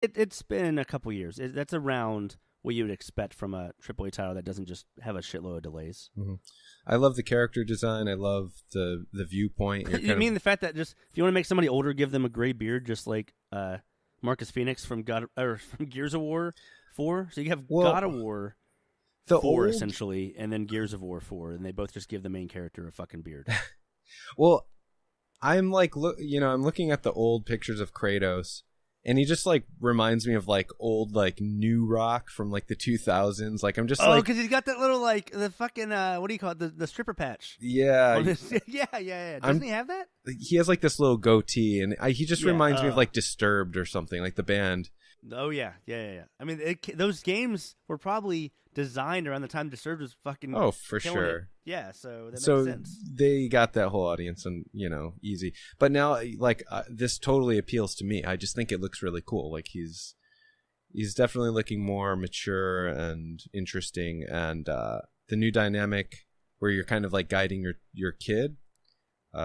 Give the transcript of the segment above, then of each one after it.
It's been a couple years. That's around what you would expect from a AAA title that doesn't just have a shitload of delays. Mm-hmm. I love the character design. I love the viewpoint. You mean the fact that just if you want to make somebody older, give them a gray beard, just like Marcus Phoenix from from Gears of War 4. So you have God of War 4 essentially, and then Gears of War 4, and they both just give the main character a fucking beard. Well, I'm like, I'm looking at the old pictures of Kratos. And he just like reminds me of like old like new rock from like the 2000s. Like I'm just because he's got that little like the fucking what do you call it, the stripper patch? Yeah, yeah. Doesn't he have that? He has like this little goatee, and he just reminds me of like Disturbed or something, like the band. Oh yeah. I mean, those games were probably designed around the time Disturbed was fucking. Oh, for sure. It. Yeah, so that makes sense. They got that whole audience, and easy. But now, like this totally appeals to me. I just think it looks really cool. Like he's definitely looking more mature and interesting, and the new dynamic where you're kind of like guiding your kid,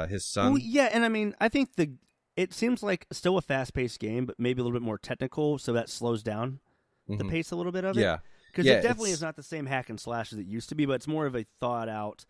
his son. Well, yeah, and I mean, I think it seems like still a fast-paced game, but maybe a little bit more technical, so that slows down the pace a little bit of it. Yeah. Because it definitely is not the same hack and slash as it used to be, but it's more of a thought-out,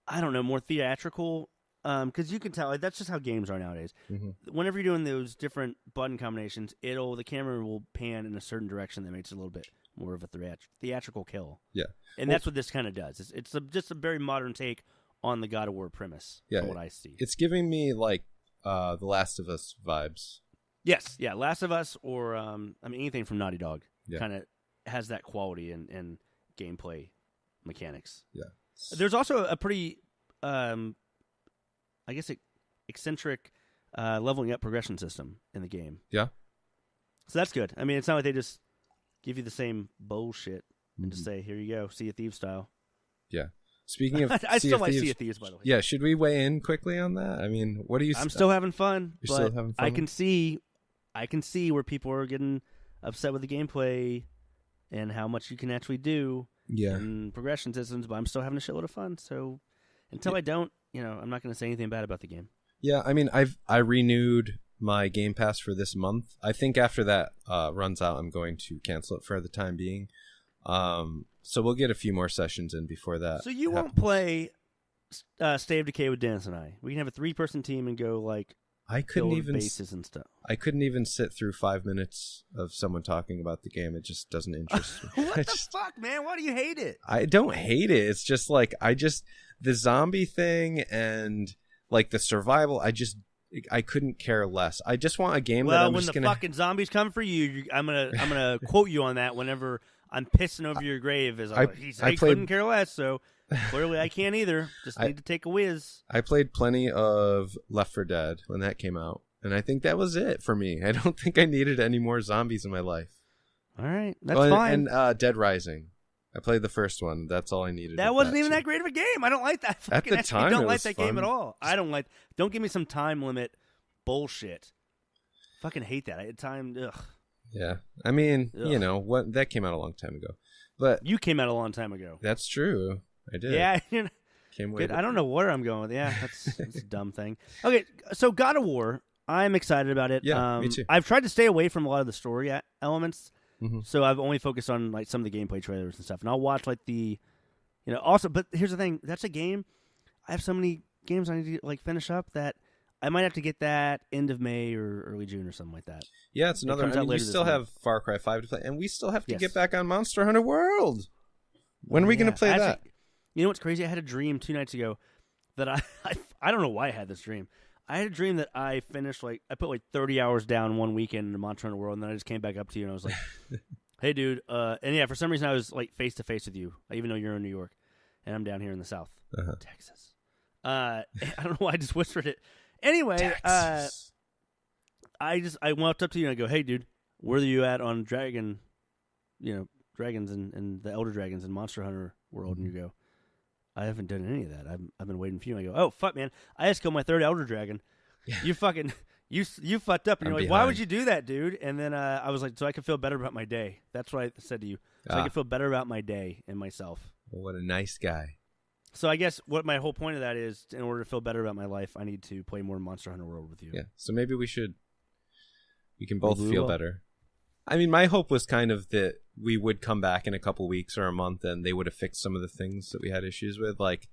I don't know, more theatrical. Because you can tell that's just how games are nowadays. Mm-hmm. Whenever you're doing those different button combinations, the camera will pan in a certain direction that makes it a little bit more of a theatrical kill. Yeah, and that's what this kind of does. It's just a very modern take on the God of War premise. Yeah, from what I see, it's giving me like the Last of Us vibes. Yes, yeah, Last of Us, or anything from Naughty Dog. Yeah. Kind of has that quality and gameplay mechanics. Yeah. There's also a pretty, I guess, eccentric leveling up progression system in the game. Yeah. So that's good. I mean, it's not like they just give you the same bullshit and just say, here you go, Sea of Thieves style. Yeah. Speaking of I still like Sea of Thieves, by the way. Yeah, should we weigh in quickly on that? I mean, what do you... I'm still having fun, You're still having fun? I can see where people are getting upset with the gameplay and how much you can actually do in progression systems, but I'm still having a shitload of fun. So until I don't, I'm not going to say anything bad about the game. Yeah, I mean, I renewed my Game Pass for this month. I think after that runs out, I'm going to cancel it for the time being. So we'll get a few more sessions in before that. So you won't play State of Decay with Dennis and I? We can have a 3-person team and go like bases and stuff. I couldn't even sit through 5 minutes of someone talking about the game. It just doesn't interest me. What the fuck, man? Why do you hate it? I don't hate it. It's just like the zombie thing and like the survival. I couldn't care less. I just want a game that I'm when just the fucking zombies come for you, I'm gonna quote you on that whenever I'm pissing over your grave. I couldn't care less, so clearly I can't either. Just need to take a whiz. I played plenty of Left 4 Dead when that came out, and I think that was it for me. I don't think I needed any more zombies in my life. All right, that's fine. And Dead Rising. I played the first one. That's all I needed. That wasn't even that great of a game. I don't like that. At the time, I don't like that fun. game at all. I don't like. Don't give me some time limit bullshit. Fucking hate that. Ugh. Yeah, I mean, what that came out a long time ago, but you came out a long time ago. That's true. I did. Yeah. Came way. I don't know where I'm going with. Yeah, that's a dumb thing. Okay, so God of War. I'm excited about it. Yeah, me too. I've tried to stay away from a lot of the story elements. Mm-hmm. So I've only focused on like some of the gameplay trailers and stuff, and I'll watch like also. But here's the thing: that's a game. I have so many games I need to like finish up that I might have to get that end of May or early June or something like that. Yeah, it's another. I mean, you still have Far Cry 5 to play, and we still have to get back on Monster Hunter World. When are we going to play that? You know what's crazy? I had a dream 2 nights ago that I don't know why I had this dream. I had a dream that I finished I put 30 hours down one weekend in Monster Hunter World, and then I just came back up to you and I was like, "Hey, dude," and yeah, for some reason I was like face to face with you, even though you're in New York and I'm down here in the South, Texas. I don't know why I just whispered it. Anyway, I walked up to you and I go, "Hey, dude, where are you at on dragons and the Elder Dragons in Monster Hunter World?" And you go, "I haven't done any of that. I've been waiting for you." And I go, "Oh fuck, man! I just killed my 3rd Elder Dragon. You fucking you fucked up." And you're like, "Why would you do that, dude?" And then I was like, "So I can feel better about my day." That's what I said to you. So I can feel better about my day and myself. Well, what a nice guy. So I guess what my whole point of that is, in order to feel better about my life, I need to play more Monster Hunter World with you. Yeah. So maybe we can both feel better. I mean, my hope was kind of that we would come back in a couple weeks or a month and they would have fixed some of the things that we had issues with. Like,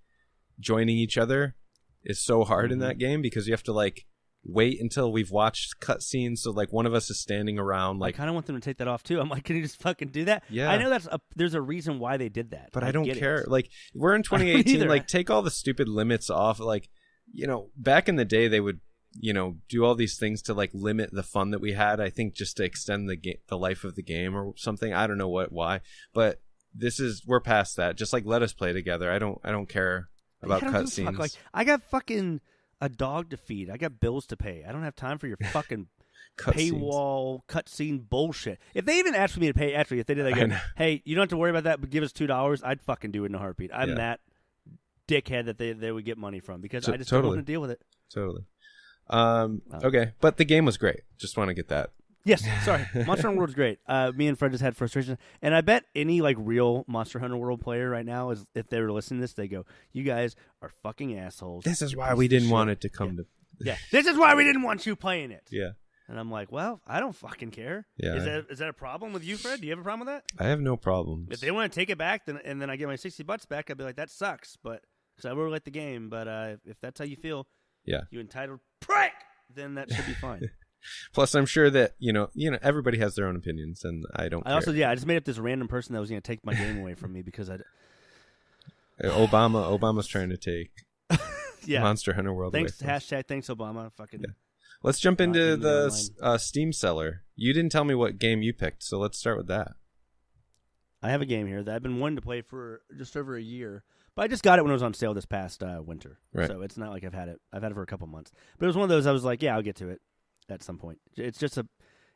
joining each other is so hard in that game because you have to, like, wait until we've watched cutscenes. So, like, one of us is standing around. Like, I kind of want them to take that off, too. I'm like, can you just fucking do that? Yeah. I know there's a reason why they did that. But I don't get care. it. Like, we're in 2018. either. Like, take all the stupid limits off. Like, you know, back in the day, they would, you know, do all these things to, like, limit the fun that we had. I think just to extend the life of the game or something. I don't know why. But we're past that. Just, like, let us play together. I don't care about cutscenes. Like, I got fucking a dog to feed. I got bills to pay. I don't have time for your fucking paywall cutscene bullshit. If they even asked me to pay, actually, if they did, they go, hey, you don't have to worry about that, but give us $2, I'd fucking do it in a heartbeat. I'm that dickhead that they would get money from because I just don't want to deal with it. Totally. Okay, but the game was great. Just want to get that. Yes, sorry. Monster Hunter World's great. Me and Fred just had frustration, and I bet any like real Monster Hunter World player right now is, if they were listening to this, they go, "You guys are fucking assholes." This is why we didn't want it to come to. Yeah, this is why we didn't want you playing it. Yeah. And I'm like, well, I don't fucking care. Yeah. Is that a problem with you, Fred? Do you have a problem with that? I have no problems. If they want to take it back, then I get my $60 back, I'd be like, that sucks, but because I really like the game. But if that's how you feel, you entitled prick, then that should be fine. Plus, I'm sure that you know everybody has their own opinions, and I don't. I just made up this random person that was going to take my game away from me because Obama's trying to take yeah. Monster Hunter World. Thanks, away from hashtag thanks Obama. Fucking. Yeah. Let's jump into the Steam seller. You didn't tell me what game you picked, so let's start with that. I have a game here that I've been wanting to play for just over a year, but I just got it when it was on sale this past winter. Right. So it's not like I've had it. I've had it for a couple months, but it was one of those I was like, yeah, I'll get to it at some point. It's just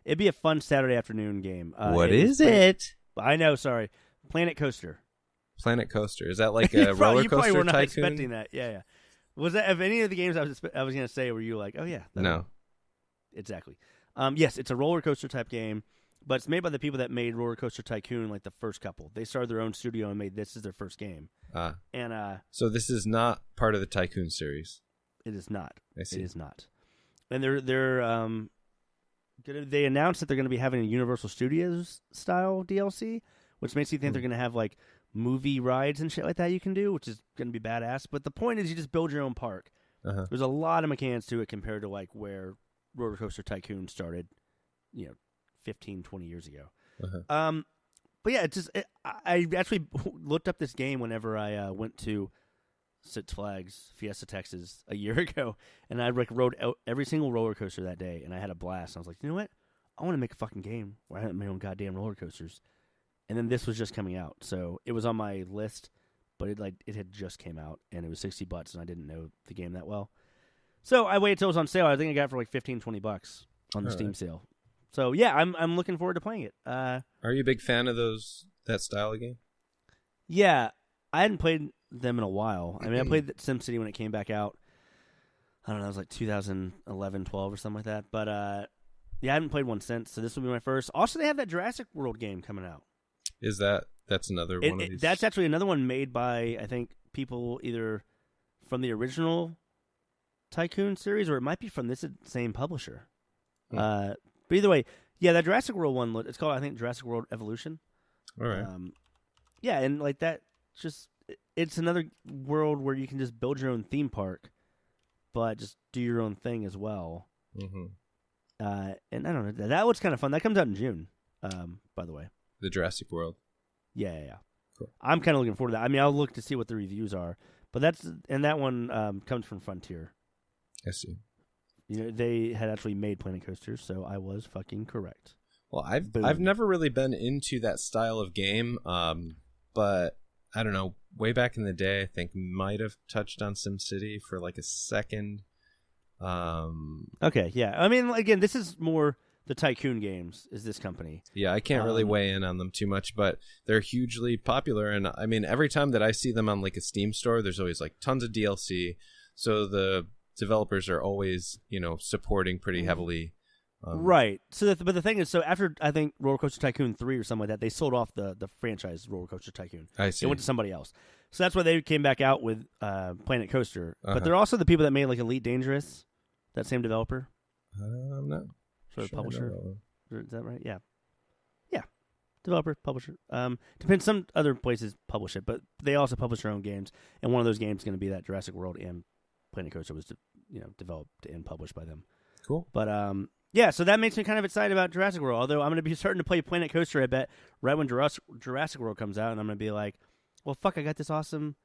it'd be a fun Saturday afternoon game. What is it? I know. Sorry, Planet Coaster. Planet Coaster. Is that like a roller you coaster probably were not tycoon? expecting that. Yeah. Was that of any of the games I was going to say? Were you like, oh yeah? No. Exactly. Yes, it's a roller coaster type game, but it's made by the people that made Roller Coaster Tycoon, like the first couple. They started their own studio and made this as their first game. So this is not part of the Tycoon series. It is not. I see. It is not. And they announced that they're going to be having a Universal Studios style DLC, which makes you think they're going to have like movie rides and shit like that you can do, which is going to be badass. But the point is, you just build your own park. Uh-huh. There's a lot of mechanics to it compared to like where Roller Coaster Tycoon started, 15, 20 years ago. Uh-huh. But yeah, I actually looked up this game whenever I went to Six Flags Fiesta, Texas a year ago, and I rode every single roller coaster that day, and I had a blast. I was like, you know what? I want to make a fucking game where I have my own goddamn roller coasters. And then this was just coming out, so it was on my list, but it had just came out, and it was $60, and I didn't know the game that well. So I waited till it was on sale. I think I got it for like $15, $20 on the Steam sale. So yeah, I'm looking forward to playing it. Are you a big fan of that style of game? Yeah, I hadn't played them in a while. I mean, I played SimCity when it came back out. I don't know, it was like 2011, 12 or something like that. But yeah, I haven't played one since, so this will be my first. Also, they have that Jurassic World game coming out. Is that's another one of these? That's actually another one made by, I think, people either from the original Tycoon series, or it might be from this same publisher. But either way, yeah, that Jurassic World one, it's called, I think, Jurassic World Evolution. All right. Yeah, and like that, it's another world where you can just build your own theme park, but just do your own thing as well. Mm-hmm. And I don't know, that looks kind of fun. That comes out in June, by the way. The Jurassic World. Yeah. Cool. I'm kind of looking forward to that. I mean, I'll look to see what the reviews are, but that one comes from Frontier. I see. They had actually made Planet Coasters, so I was fucking correct. Well, I've never really been into that style of game, but I don't know. Way back in the day, I think might have touched on SimCity for like a second. Okay, yeah. I mean, again, this is more the Tycoon games. Is this company? Yeah, I can't really weigh in on them too much, but they're hugely popular, and I mean, every time that I see them on like a Steam store, there's always like tons of DLC. So the developers are always, supporting pretty heavily. Right. So, but the thing is, so after I think Roller Coaster Tycoon 3 or something like that, they sold off the franchise Roller Coaster Tycoon. I see. It went to somebody else. So that's why they came back out with Planet Coaster. Uh-huh. But they're also the people that made like Elite Dangerous. That same developer. I'm not Sort of sure publisher. Is that right? Yeah. developer, publisher. Depends. Some other places publish it, but they also publish their own games. And one of those games is going to be that Jurassic World and Planet Coaster was, developed and published by them. Cool. But yeah, so that makes me kind of excited about Jurassic World. Although I'm going to be starting to play Planet Coaster, I bet, right when Jurassic World comes out, and I'm going to be like, well, fuck, I got this awesome,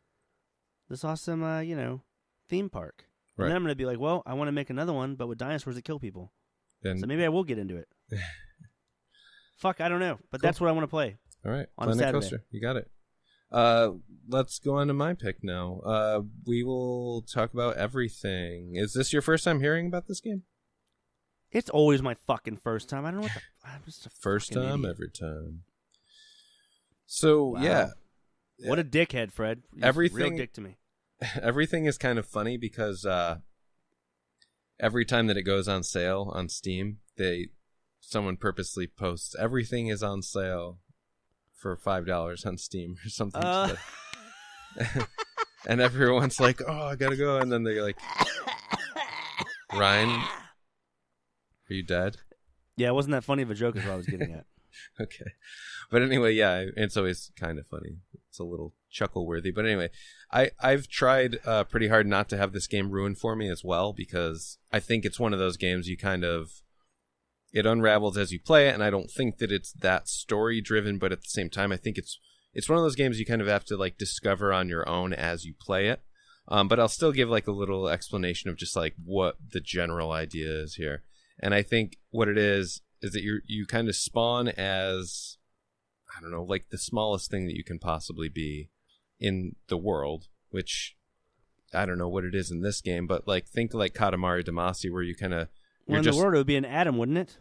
theme park. Right. And then I'm going to be like, well, I want to make another one, but with dinosaurs that kill people. Then, So maybe I will get into it. Fuck, I don't know, but that's what I want to play. all right, on Planet Saturday. Coaster, you got it. Let's go on to my pick now. We will talk about everything. Is this your first time hearing about this game? It's always my fucking first time. I don't know what the... I'm just a First fucking time, idiot. every time. So Wow. yeah, What a dickhead, Fred. He's Everything- real dick to me. everything is kind of funny because every time that it goes on sale on Steam, someone purposely posts everything is on sale for $5 on Steam or something. And everyone's like, "Oh, I gotta go," and then they're like, "Ryan, are you dead?" Yeah, it wasn't that funny of a joke is what I was getting at. Okay. But anyway, yeah, it's always kind of funny. It's a little chuckle worthy. But anyway, I've tried pretty hard not to have this game ruined for me as well, because I think it's one of those games it unravels as you play it, and I don't think that it's that story driven, but at the same time I think it's one of those games you kind of have to like discover on your own as you play it. But I'll still give like a little explanation of just like what the general idea is here. And I think what it is that you kind of spawn as, I don't know, like the smallest thing that you can possibly be in the world, which I don't know what it is in this game, but like think like Katamari Damacy, where you kind of Well, in the world, it would be an atom, wouldn't it?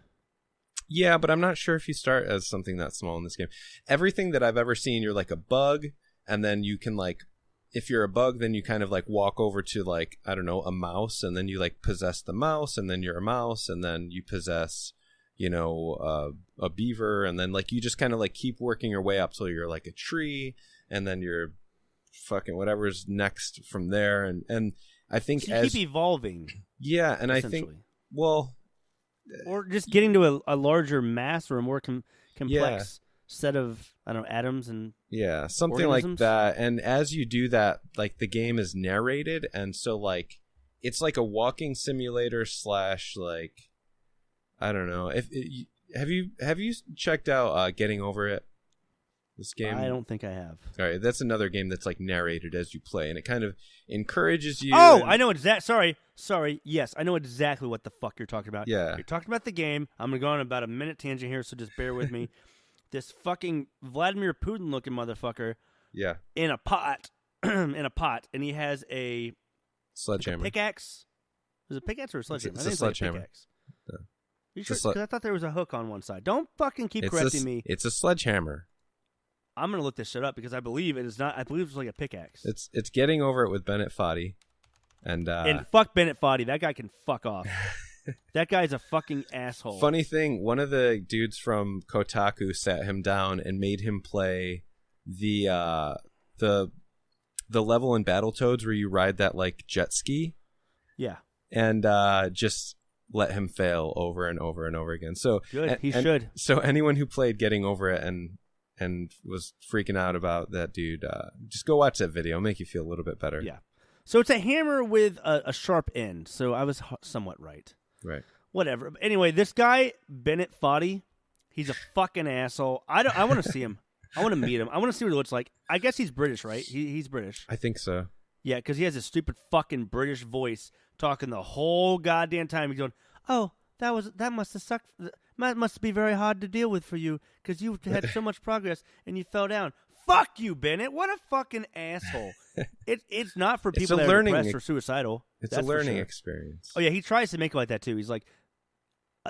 Yeah, but I'm not sure if you start as something that small in this game. Everything that I've ever seen, you're like a bug, and then you can like, if you're a bug, then you kind of like walk over to like, I don't know, a mouse, and then you like possess the mouse, and then you're a mouse, and then you possess, a beaver, and then like you just kind of like keep working your way up till you're like a tree, and then you're fucking whatever's next from there, and I think So you keep evolving. Yeah, and I think, essentially. well, Or just getting to a larger mass or a more complex set of, I don't know, atoms and... Yeah, something organisms? like that. And as you do that, like the game is narrated, and so like it's like a walking simulator / like, I don't know. Have you checked out Getting Over It? This game. I don't think I have. All right, that's another game that's like narrated as you play, and it kind of encourages you. Oh, I know exactly. Sorry. Yes, I know exactly what the fuck you're talking about. Yeah. You're talking about the game. I'm going to go on about a minute tangent here, so just bear with me. This fucking Vladimir Putin looking motherfucker Yeah, in a pot, and he has a sledgehammer. pickaxe. Is it a pickaxe or a sledgehammer? It's I think a it's like sledgehammer. pickaxe. Yeah. You It's a sure? 'Cause I thought there was a hook on one side. Don't fucking keep correcting me. It's a sledgehammer. I'm gonna look this shit up because I believe it is not. I believe it's like a pickaxe. It's Getting Over It with Bennett Foddy, and fuck Bennett Foddy. That guy can fuck off. That guy's a fucking asshole. funny thing, one of the dudes from Kotaku sat him down and made him play the level in Battletoads where you ride that like jet ski, Yeah, and just let him fail over and over and over again. So good. He should. So anyone who played Getting Over It and was freaking out about that dude, just go watch that video. It'll make you feel a little bit better. Yeah. So it's a hammer with a sharp end. So I was somewhat right. Right. Whatever. But anyway, this guy Bennett Foddy, he's a fucking asshole. I want to see him. I want to meet him. I want to see what he looks like. I guess he's British, right? He's British. I think so. Yeah, because he has a stupid fucking British voice talking the whole goddamn time. He's going, "Oh, that must have sucked. That must be very hard to deal with for you because you had so much progress and you fell down." Fuck you, Bennett. What a fucking asshole. It's not for people that are depressed or suicidal. It's That's a for learning sure. experience. Oh yeah, he tries to make it like that too. He's like,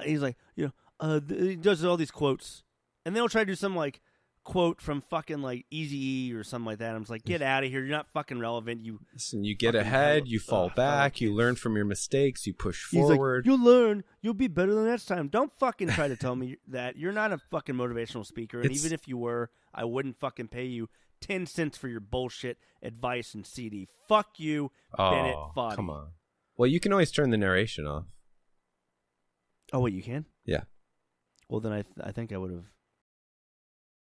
he does all these quotes, and then he'll try to do some like quote from fucking like Eazy-E or something like that. I'm just like, get out of here. You're not fucking relevant. You Listen, you get fucking ahead, fellow- you fall fellow back, you kids. learn from your mistakes, you push He's like, forward. you'll learn. You'll be better the next time. Don't fucking try to tell me that. You're not a fucking motivational speaker. And It's- even if you were, I wouldn't fucking pay you 10 cents for your bullshit advice and CD. Fuck you, Bennett Foddy. Come on. Well, you can always turn the narration off. Oh, wait, you can? Yeah. Well, then I think I would have